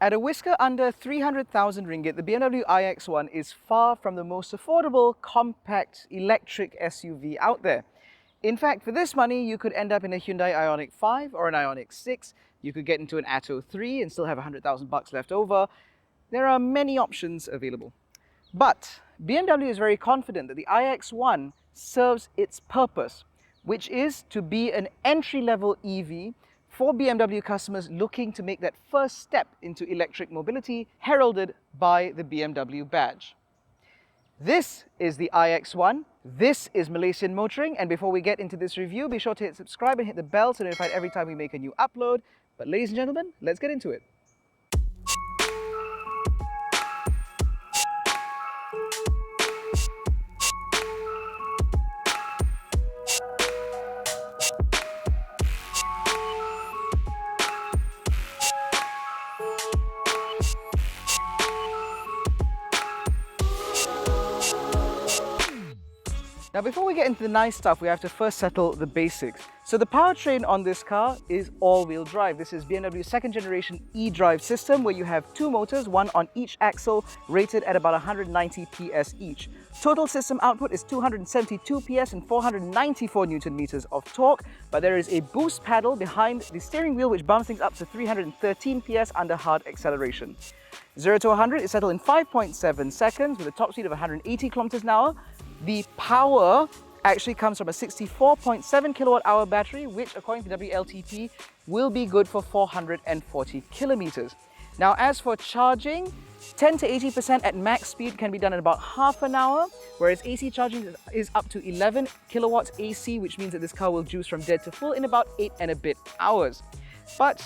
At a whisker under 300,000 ringgit, the BMW iX1 is far from the most affordable, compact, electric SUV out there. In fact, for this money, you could end up in a Hyundai Ioniq 5 or an Ioniq 6. You could get into an Atto 3 and still have 100,000 bucks left over. There are many options available. But BMW is very confident that the iX1 serves its purpose, which is to be an entry-level EV for BMW customers looking to make that first step into electric mobility, heralded by the BMW badge. This is the iX1, this is Malaysian Motoring, and before we get into this review, be sure to hit subscribe and hit the bell to notify every time we make a new upload. But ladies and gentlemen, let's get into it. Now, before we get into the nice stuff, we have to first settle the basics. So the powertrain on this car is all-wheel drive. This is BMW's second generation e-drive system where you have two motors, one on each axle, rated at about 190 PS each. Total system output is 272 PS and 494 Newton meters of torque, but there is a boost pedal behind the steering wheel which bumps things up to 313 PS under hard acceleration. 0 to 100 is settled in 5.7 seconds with a top speed of 180 kilometers an hour. The power actually comes from a 64.7 kilowatt hour battery, which according to WLTP will be good for 440 kilometers. Now, as for charging, 10 to 80% at max speed can be done in about half an hour, whereas AC charging is up to 11 kilowatts AC, which means that this car will juice from dead to full in about 8 and a bit hours. But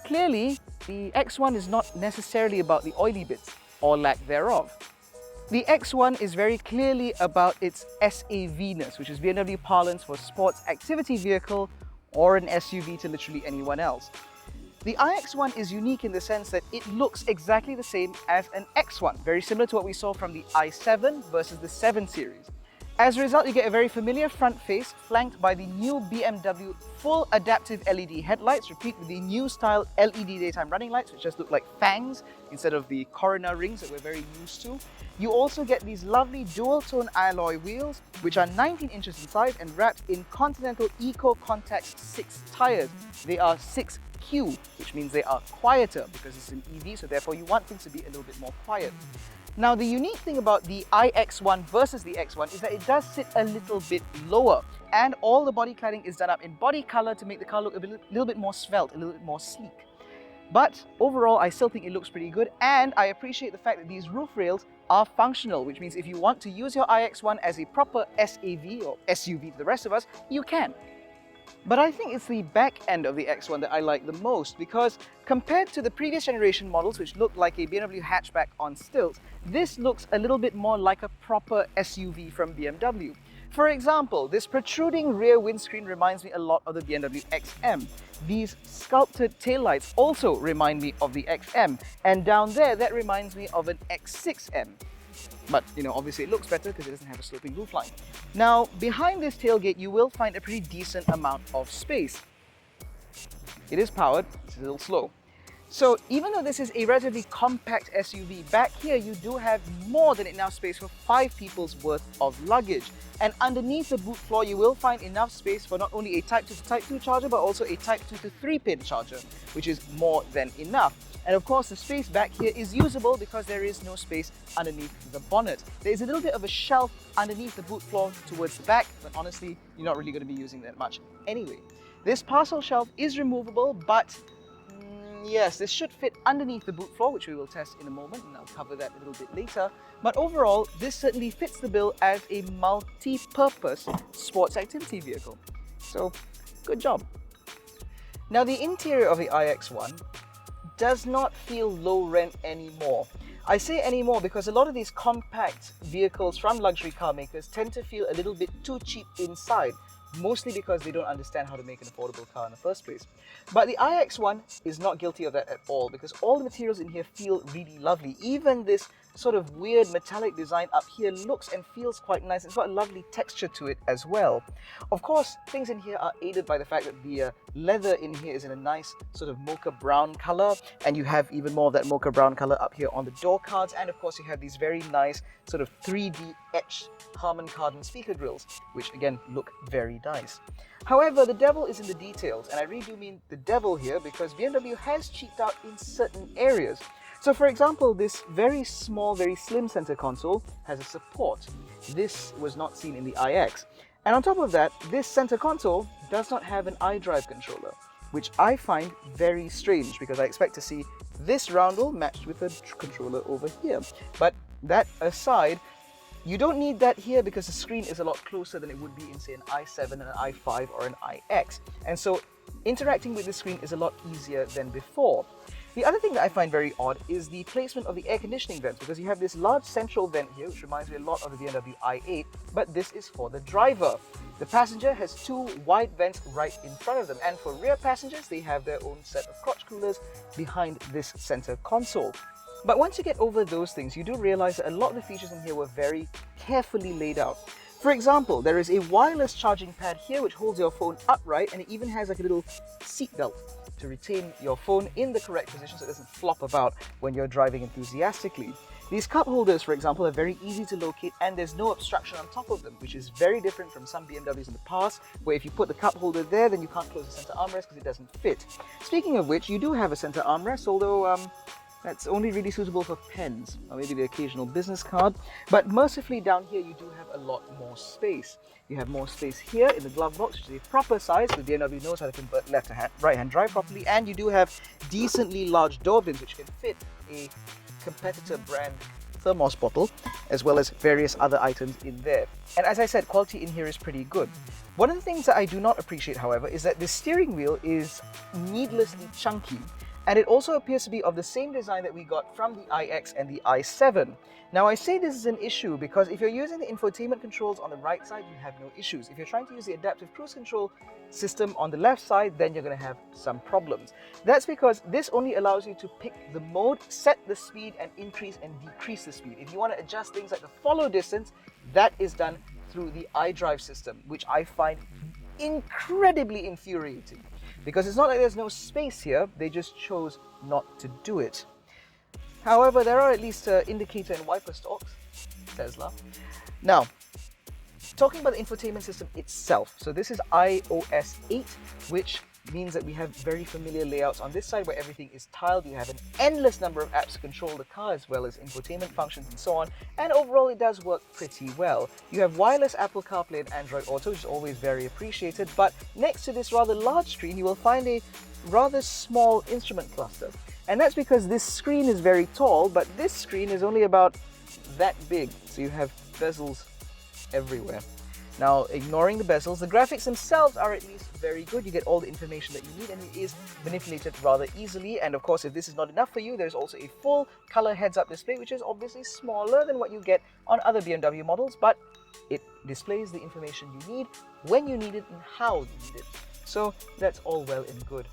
clearly, the X1 is not necessarily about the oily bits, or lack thereof. The X1 is very clearly about its SAV-ness, which is BMW parlance for sports activity vehicle or an SUV to literally anyone else. The iX1 is unique in the sense that it looks exactly the same as an X1, very similar to what we saw from the i7 versus the 7 series. As a result, you get a very familiar front face flanked by the new BMW full adaptive LED headlights, repeat with the new style LED daytime running lights, which just look like fangs instead of the Corona rings that we're very used to. You also get these lovely dual-tone alloy wheels, which are 19 inches in size and wrapped in Continental Eco Contact 6 tires. They are 6Q, which means they are quieter because it's an EV, so therefore you want things to be a little bit more quiet. Now, the unique thing about the iX1 versus the X1 is that it does sit a little bit lower, and all the body cladding is done up in body color to make the car look a little bit more svelte, a little bit more sleek. But overall, I still think it looks pretty good, and I appreciate the fact that these roof rails are functional, which means if you want to use your iX1 as a proper SAV or SUV to the rest of us, you can. But I think it's the back end of the X1 that I like the most, because compared to the previous generation models, which looked like a BMW hatchback on stilts, this looks a little bit more like a proper SUV from BMW. For example, this protruding rear windscreen reminds me a lot of the BMW XM. These sculpted taillights also remind me of the XM, and down there, that reminds me of an X6M. But, obviously it looks better because it doesn't have a sloping roofline. Now, behind this tailgate, you will find a pretty decent amount of space. It is powered, it's a little slow. So even though this is a relatively compact SUV, back here you do have more than enough space for 5 people's worth of luggage. And underneath the boot floor, you will find enough space for not only a Type 2 to Type 2 charger, but also a Type 2 to 3-pin charger, which is more than enough. And of course, the space back here is usable because there is no space underneath the bonnet. There is a little bit of a shelf underneath the boot floor towards the back, but honestly, you're not really going to be using that much anyway. This parcel shelf is removable, but yes, this should fit underneath the boot floor, which we will test in a moment, and I'll cover that a little bit later. But overall, this certainly fits the bill as a multi-purpose sports activity vehicle. So, good job. Now, the interior of the iX1 does not feel low rent anymore. I say anymore because a lot of these compact vehicles from luxury car makers tend to feel a little bit too cheap inside. mostly because they don't understand how to make an affordable car in the first place. But the iX1 is not guilty of that at all, because all the materials in here feel really lovely. Even this sort of weird metallic design up here looks and feels quite nice. It's got a lovely texture to it as well. Of course, things in here are aided by the fact that the leather in here is in a nice sort of mocha brown color, and you have even more of that mocha brown color up here on the door cards, and of course you have these very nice sort of 3D etched Harman Kardon speaker grills, which again look very nice. However, the devil is in the details, and I really do mean the devil here, because BMW has cheaped out in certain areas. So for example, this very small, very slim center console has a support. This was not seen in the iX. And on top of that, this center console does not have an iDrive controller, which I find very strange, because I expect to see this roundel matched with a controller over here. But that aside, you don't need that here because the screen is a lot closer than it would be in, say, an i7, an i5 or an iX. And so interacting with the screen is a lot easier than before. The other thing that I find very odd is the placement of the air conditioning vents, because you have this large central vent here, which reminds me a lot of the BMW i8, but this is for the driver. The passenger has two wide vents right in front of them, and for rear passengers, they have their own set of crotch coolers behind this center console. But once you get over those things, you do realize that a lot of the features in here were very carefully laid out. For example, there is a wireless charging pad here which holds your phone upright, and it even has like a little seat belt to retain your phone in the correct position so it doesn't flop about when you're driving enthusiastically. These cup holders, for example, are very easy to locate, and there's no obstruction on top of them, which is very different from some BMWs in the past, where if you put the cup holder there, then you can't close the center armrest because it doesn't fit. Speaking of which, you do have a center armrest, although that's only really suitable for pens, or maybe the occasional business card. But mercifully down here, you do have a lot more space. You have more space here in the glove box, which is a proper size, so BMW knows how to convert right-hand drive properly. And you do have decently large door bins, which can fit a competitor brand thermos bottle, as well as various other items in there. And as I said, quality in here is pretty good. One of the things that I do not appreciate, however, is that the steering wheel is needlessly chunky. And it also appears to be of the same design that we got from the iX and the i7. Now, I say this is an issue because if you're using the infotainment controls on the right side, you have no issues. If you're trying to use the adaptive cruise control system on the left side, then you're going to have some problems. That's because this only allows you to pick the mode, set the speed, and increase and decrease the speed. If you want to adjust things like the follow distance, that is done through the iDrive system, which I find incredibly infuriating. Because it's not like there's no space here, they just chose not to do it. However, there are at least indicator and wiper stalks, Tesla. Now, talking about the infotainment system itself. So this is iOS 8, which means that we have very familiar layouts on this side where everything is tiled. You have an endless number of apps to control the car, as well as infotainment functions and so on. And overall, it does work pretty well. You have wireless Apple CarPlay and Android Auto, which is always very appreciated. But next to this rather large screen, you will find a rather small instrument cluster. And that's because this screen is very tall, but this screen is only about that big. So you have bezels everywhere. Now, ignoring the bezels, the graphics themselves are at least very good. You get all the information that you need, and it is manipulated rather easily. And of course, if this is not enough for you, there's also a full color heads-up display, which is obviously smaller than what you get on other BMW models, but it displays the information you need, when you need it, and how you need it. So that's all well and good.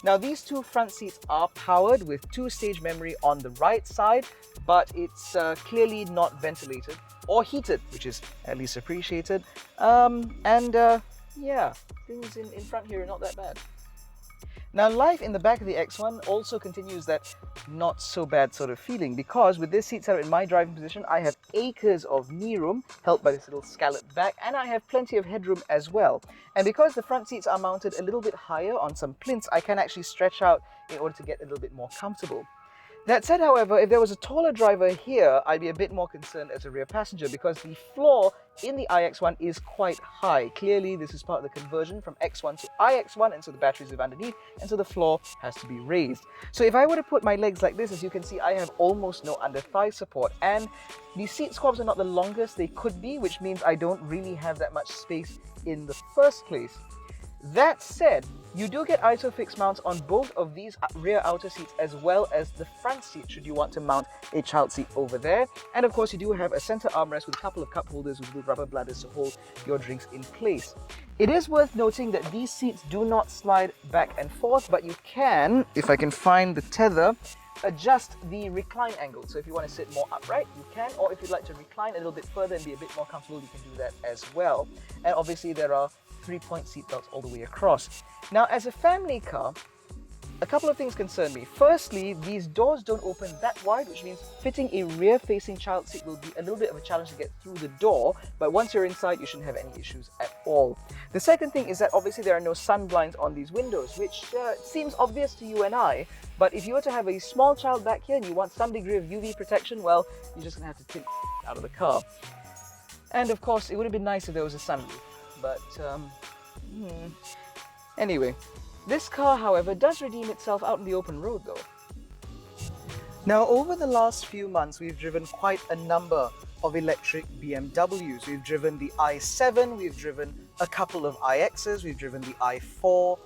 Now, these two front seats are powered with two-stage memory on the right side, but it's clearly not ventilated or heated, which is at least appreciated. Yeah, things in front here are not that bad. Now, life in the back of the X1 also continues that not so bad sort of feeling, because with this seat setup in my driving position, I have acres of knee room, helped by this little scalloped back, and I have plenty of headroom as well. And because the front seats are mounted a little bit higher on some plinths, I can actually stretch out in order to get a little bit more comfortable. That said, however, if there was a taller driver here, I'd be a bit more concerned as a rear passenger, because the floor in the iX1 is quite high. Clearly, this is part of the conversion from X1 to iX1, and so the batteries live underneath, and so the floor has to be raised. So if I were to put my legs like this, as you can see, I have almost no under-thigh support, and the seat squabs are not the longest they could be, which means I don't really have that much space in the first place. That said, You do get ISOFIX mounts on both of these rear outer seats as well as the front seat should you want to mount a child seat over there. And of course you do have a center armrest with a couple of cup holders with rubber bladders to hold your drinks in place. It is worth noting that these seats do not slide back and forth, but you can, if I can find the tether, adjust the recline angle. So if you want to sit more upright, you can, or if you'd like to recline a little bit further and be a bit more comfortable, you can do that as well. And obviously there are 3-point seatbelts all the way across. Now, as a family car, a couple of things concern me. Firstly, these doors don't open that wide, which means fitting a rear-facing child seat will be a little bit of a challenge to get through the door, but once you're inside, you shouldn't have any issues at all. The second thing is that obviously there are no sun blinds on these windows, which seems obvious to you and I, but if you were to have a small child back here and you want some degree of UV protection, well, you're just gonna have to tip out of the car. And of course, it would have been nice if there was a sunroof, but anyway. This car, however, does redeem itself out in the open road though. Now, over the last few months, we've driven quite a number of electric BMWs. We've driven the i7, we've driven a couple of iXs, we've driven the i4,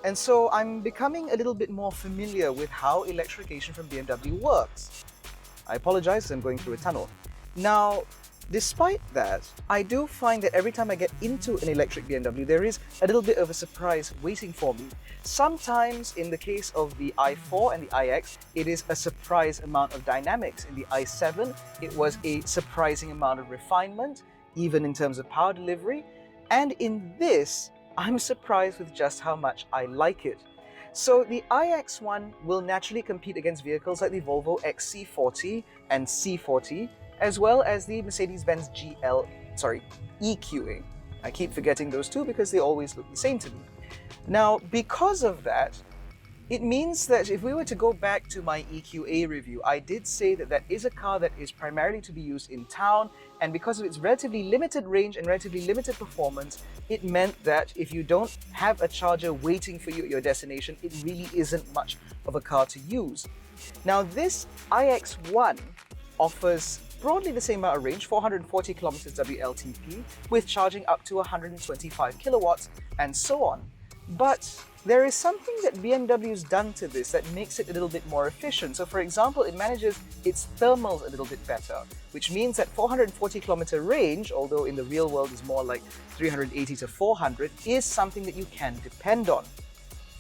and so I'm becoming a little bit more familiar with how electrification from BMW works. I apologize, I'm going through a tunnel. Now, despite that, I do find that every time I get into an electric BMW, there is a little bit of a surprise waiting for me. Sometimes, in the case of the i4 and the iX, it is a surprise amount of dynamics. In the i7, it was a surprising amount of refinement, even in terms of power delivery. And in this, I'm surprised with just how much I like it. So the iX1 will naturally compete against vehicles like the Volvo XC40 and C40, as well as the Mercedes-Benz EQA. I keep forgetting those two because they always look the same to me. Now, because of that, it means that if we were to go back to my EQA review, I did say that that is a car that is primarily to be used in town, and because of its relatively limited range and relatively limited performance, it meant that if you don't have a charger waiting for you at your destination, it really isn't much of a car to use. Now, this iX1 offers broadly the same amount of range, 440 kilometers WLTP, with charging up to 125 kilowatts and so on. But there is something that BMW's done to this that makes it a little bit more efficient. So for example, it manages its thermals a little bit better, which means that 440 kilometer range, although in the real world is more like 380 to 400, is something that you can depend on.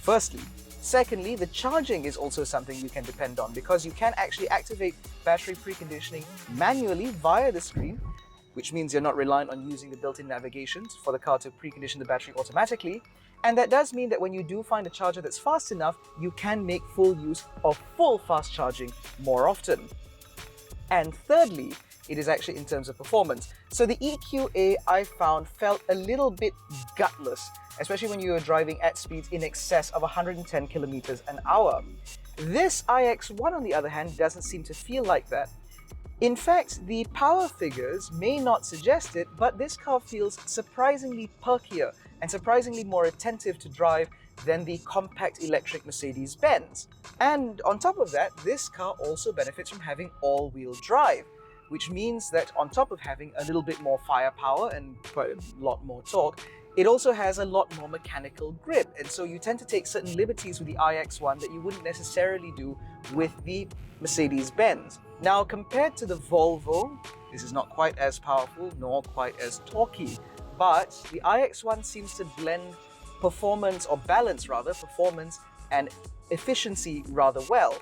Firstly. Secondly, the charging is also something you can depend on because you can actually activate battery preconditioning manually via the screen, which means you're not reliant on using the built-in navigation for the car to precondition the battery automatically. And that does mean that when you do find a charger that's fast enough, you can make full use of full fast charging more often. And thirdly, it is actually in terms of performance. So the EQA I found felt a little bit gutless, especially when you were driving at speeds in excess of 110 kilometers an hour. This iX1, on the other hand, doesn't seem to feel like that. In fact, the power figures may not suggest it, but this car feels surprisingly perkier and surprisingly more attentive to drive than the compact electric Mercedes-Benz. And on top of that, this car also benefits from having all-wheel drive, which means that on top of having a little bit more firepower and quite a lot more torque, it also has a lot more mechanical grip, and so you tend to take certain liberties with the iX1 that you wouldn't necessarily do with the Mercedes-Benz. Now, compared to the Volvo, this is not quite as powerful nor quite as torquey, but the iX1 seems to blend performance, or balance rather, performance and efficiency rather well.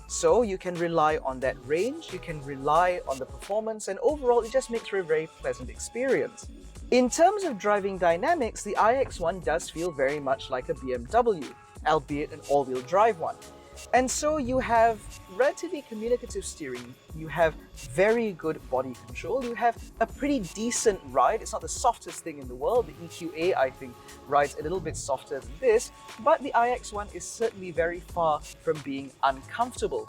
So you can rely on that range, you can rely on the performance, and overall it just makes for a very pleasant experience. In terms of driving dynamics, the iX1 does feel very much like a BMW, albeit an all-wheel drive one. And so you have relatively communicative steering, you have very good body control, you have a pretty decent ride. It's not the softest thing in the world. The EQA, I think, rides a little bit softer than this, but the iX1 is certainly very far from being uncomfortable.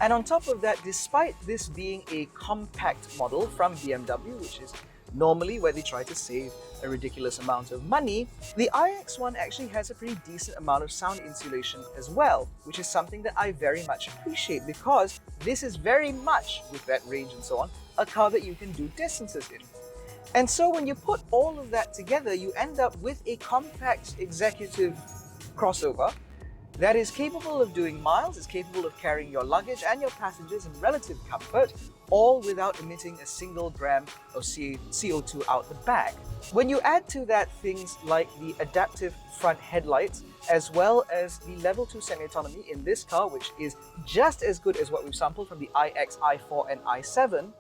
And on top of that, despite this being a compact model from BMW, which is normally where they try to save a ridiculous amount of money, the iX1 actually has a pretty decent amount of sound insulation as well, which is something that I very much appreciate because this is very much, with that range and so on, a car that you can do distances in. And so when you put all of that together, you end up with a compact executive crossover that is capable of doing miles, is capable of carrying your luggage and your passengers in relative comfort, all without emitting a single gram of CO2 out the back. When you add to that things like the adaptive front headlights, as well as the level 2 semi-autonomy in this car, which is just as good as what we've sampled from the iX, i4 and i7,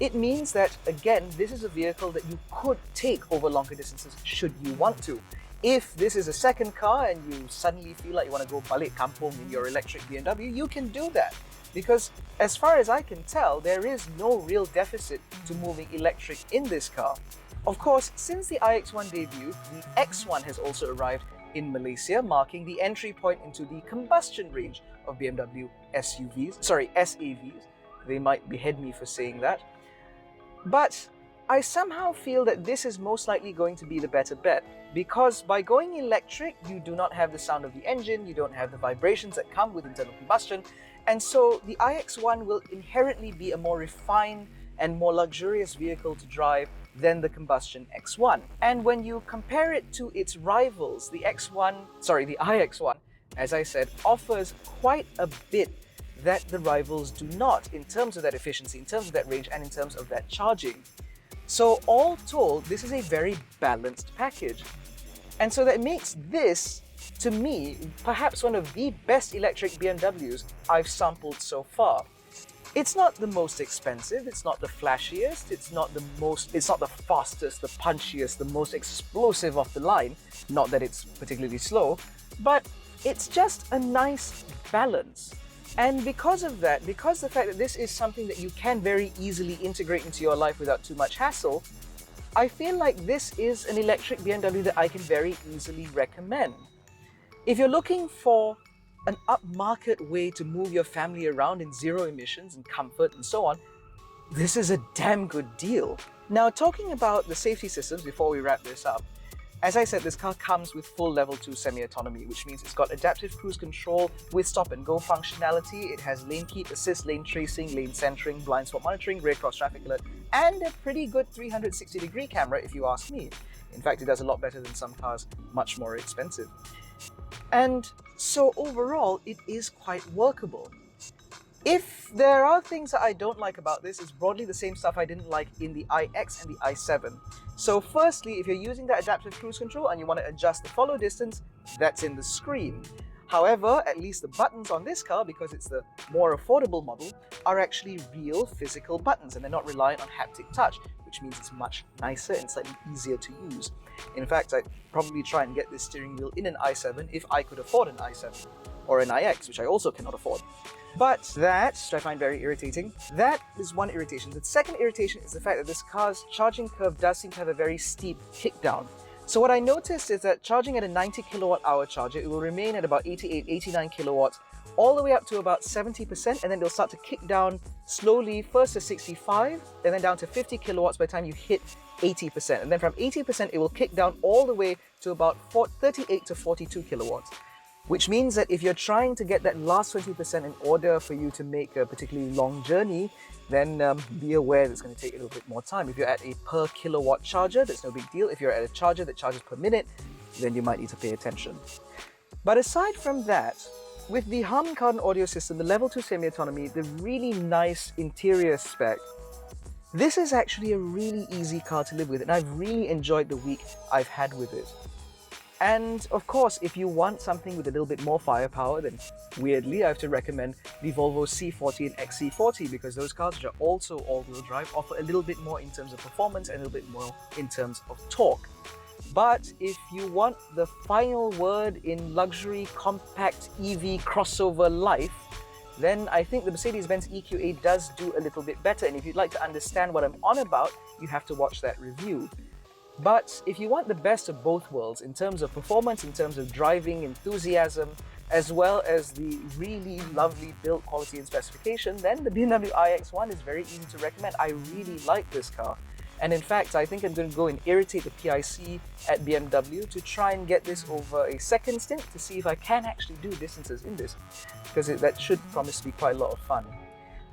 it means that, again, this is a vehicle that you could take over longer distances should you want to. If this is a second car and you suddenly feel like you want to go balik kampung in your electric BMW, you can do that. Because as far as I can tell, there is no real deficit to moving electric in this car. Of course, since the iX1 debut, the X1 has also arrived in Malaysia, marking the entry point into the combustion range of BMW SAVs. They might behead me for saying that. But I somehow feel that this is most likely going to be the better bet, because by going electric, you do not have the sound of the engine, you don't have the vibrations that come with internal combustion, and so the iX1 will inherently be a more refined and more luxurious vehicle to drive than the combustion X1. And when you compare it to its rivals, the iX1, as I said, offers quite a bit that the rivals do not in terms of that efficiency, in terms of that range, and in terms of that charging. So all told, this is a very balanced package. And so that makes this, to me, perhaps one of the best electric BMWs I've sampled so far. It's not the most expensive, it's not the flashiest, it's not the fastest, the punchiest, the most explosive off the line. Not that it's particularly slow, but it's just a nice balance. And because of that, because the fact that this is something that you can very easily integrate into your life without too much hassle, I feel like this is an electric BMW that I can very easily recommend. If you're looking for an upmarket way to move your family around in zero emissions and comfort and so on, this is a damn good deal. Now, talking about the safety systems before we wrap this up, as I said, this car comes with full level 2 semi-autonomy, which means it's got adaptive cruise control with stop and go functionality. It has lane keep assist, lane tracing, lane centering, blind spot monitoring, rear cross traffic alert, and a pretty good 360-degree camera if you ask me. In fact, it does a lot better than some cars much more expensive. And so overall, it is quite workable. If there are things that I don't like about this, it's broadly the same stuff I didn't like in the iX and the i7. So firstly, if you're using that adaptive cruise control and you want to adjust the follow distance, that's in the screen. However, at least the buttons on this car, because it's the more affordable model, are actually real physical buttons and they're not reliant on haptic touch, which means it's much nicer and slightly easier to use. In fact, I'd probably try and get this steering wheel in an i7 if I could afford an i7 or an iX, which I also cannot afford. But that, which I find very irritating, that is one irritation. The second irritation is the fact that this car's charging curve does seem to have a very steep kick down. So what I noticed is that charging at a 90 kilowatt hour charger, it will remain at about 88, 89 kilowatts, all the way up to about 70%, and then it'll start to kick down slowly, first to 65, and then down to 50 kilowatts by the time you hit 80%. And then from 80%, it will kick down all the way to about 38 to 42 kilowatts. Which means that if you're trying to get that last 20% in order for you to make a particularly long journey, then be aware that it's going to take a little bit more time. If you're at a per kilowatt charger, that's no big deal. If you're at a charger that charges per minute, then you might need to pay attention. But aside from that, with the Harman Kardon audio system, the level 2 semi-autonomy, the really nice interior spec, this is actually a really easy car to live with, and I've really enjoyed the week I've had with it. And of course, if you want something with a little bit more firepower, then weirdly, I have to recommend the Volvo XC40 and XC40, because those cars, which are also all-wheel drive, offer a little bit more in terms of performance and a little bit more in terms of torque. But if you want the final word in luxury compact EV crossover life, then I think the Mercedes-Benz EQA does do a little bit better. And if you'd like to understand what I'm on about, you have to watch that review. But if you want the best of both worlds in terms of performance, in terms of driving enthusiasm, as well as the really lovely build quality and specification, then the BMW iX1 is very easy to recommend. I really like this car. And in fact, I think I'm going to go and irritate the PIC at BMW to try and get this over a second stint to see if I can actually do distances in this, because that should promise to be quite a lot of fun.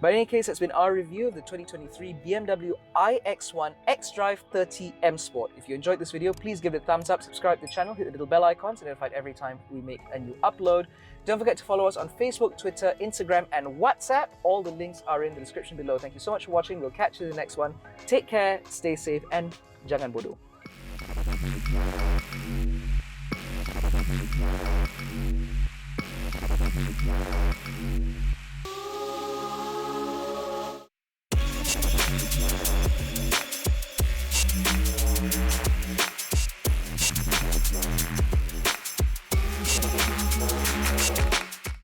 But in any case, that's been our review of the 2023 BMW iX1 xDrive 30 M Sport. If you enjoyed this video, please give it a thumbs up, subscribe to the channel, hit the little bell icon to be notified every time we make a new upload. Don't forget to follow us on Facebook, Twitter, Instagram, and WhatsApp. All the links are in the description below. Thank you so much for watching. We'll catch you in the next one. Take care, stay safe, and jangan bodoh.